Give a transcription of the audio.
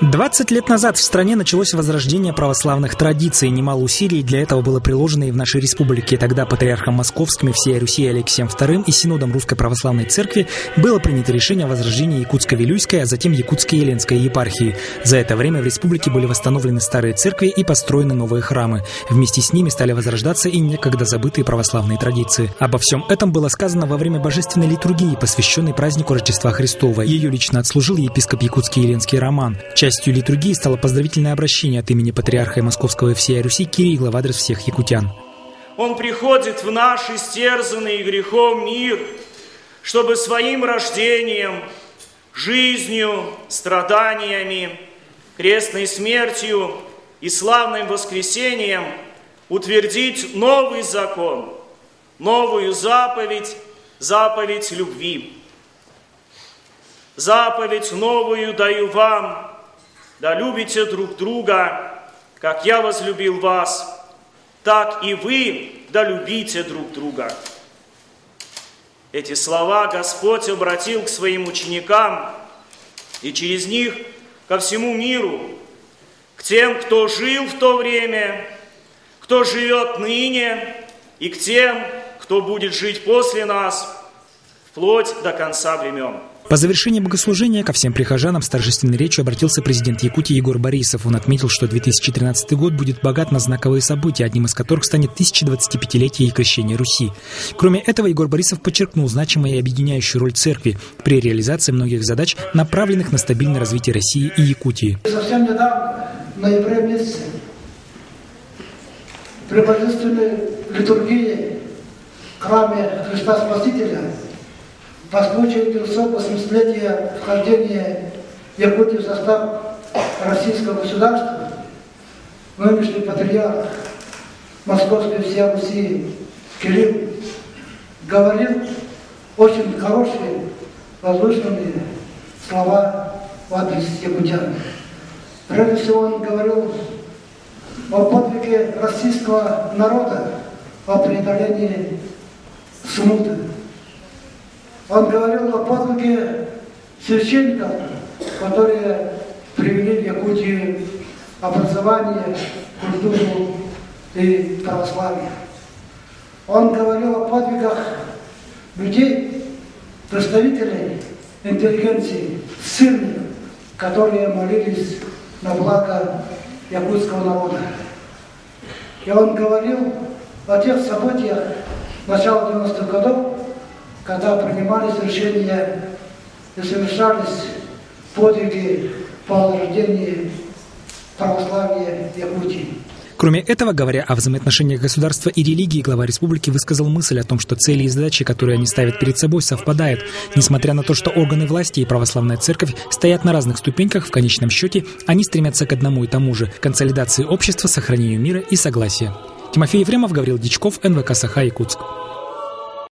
20 лет назад в стране началось возрождение православных традиций. Немало усилий для этого было приложено и в нашей республике. Тогда патриархом Московским и всей Руси Алексием II и Синодом Русской Православной Церкви было принято решение о возрождении Якутско-Вилюйской, а затем Якутской и Ленской епархии. За это время в республике были восстановлены старые церкви и построены новые храмы. Вместе с ними стали возрождаться и некогда забытые православные традиции. Обо всем этом было сказано во время божественной литургии, посвященной празднику Рождества Христова. Ее лично отслужил епископ Якутский и Ленский Роман. Частью литургии стало поздравительное обращение от имени патриарха Московского и всей Руси Кирилла в адрес всех якутян. Он приходит в наш истерзанный грехом мир, чтобы своим рождением, жизнью, страданиями, крестной смертью и славным воскресением утвердить новый закон, новую заповедь, заповедь любви. Заповедь новую даю вам, да любите друг друга, как я возлюбил вас, так и вы да любите друг друга. Эти слова Господь обратил к своим ученикам и через них ко всему миру, к тем, кто жил в то время, кто живет ныне, и к тем, кто будет жить после нас, вплоть до конца времен. По завершении богослужения ко всем прихожанам с торжественной речью обратился президент Якутии Егор Борисов. Он отметил, что 2013 год будет богат на знаковые события, одним из которых станет 1025-летие крещения Руси. Кроме этого, Егор Борисов подчеркнул значимую и объединяющую роль церкви при реализации многих задач, направленных на стабильное развитие России и Якутии. Совсем недавно, в ноябре месяце, при божественной литургии в храме Христа Спасителя по случаю 580-летия вхождения Якутии в состав Российского государства нынешний патриарх Московской всей Руси Кирилл говорил очень хорошие, возвышенные слова в адрес якутян. Прежде всего он говорил о подвиге российского народа, о преодолении смуты. Он говорил о подвиге священников, которые привели в Якутию образование, культуру и православие. Он говорил о подвигах людей, представителей интеллигенции, ссыльных, которые молились на благо якутского народа. И он говорил о тех событиях начала 90-х годов, когда принимались решения и совершались подвиги по возрождению православия Якутии. Кроме этого, говоря о взаимоотношениях государства и религии, глава республики высказал мысль о том, что цели и задачи, которые они ставят перед собой, совпадают. Несмотря на то, что органы власти и православная церковь стоят на разных ступеньках, в конечном счете они стремятся к одному и тому же – консолидации общества, сохранению мира и согласия. Тимофей Ефремов, Гаврил Дичков, НВК Саха, Якутск.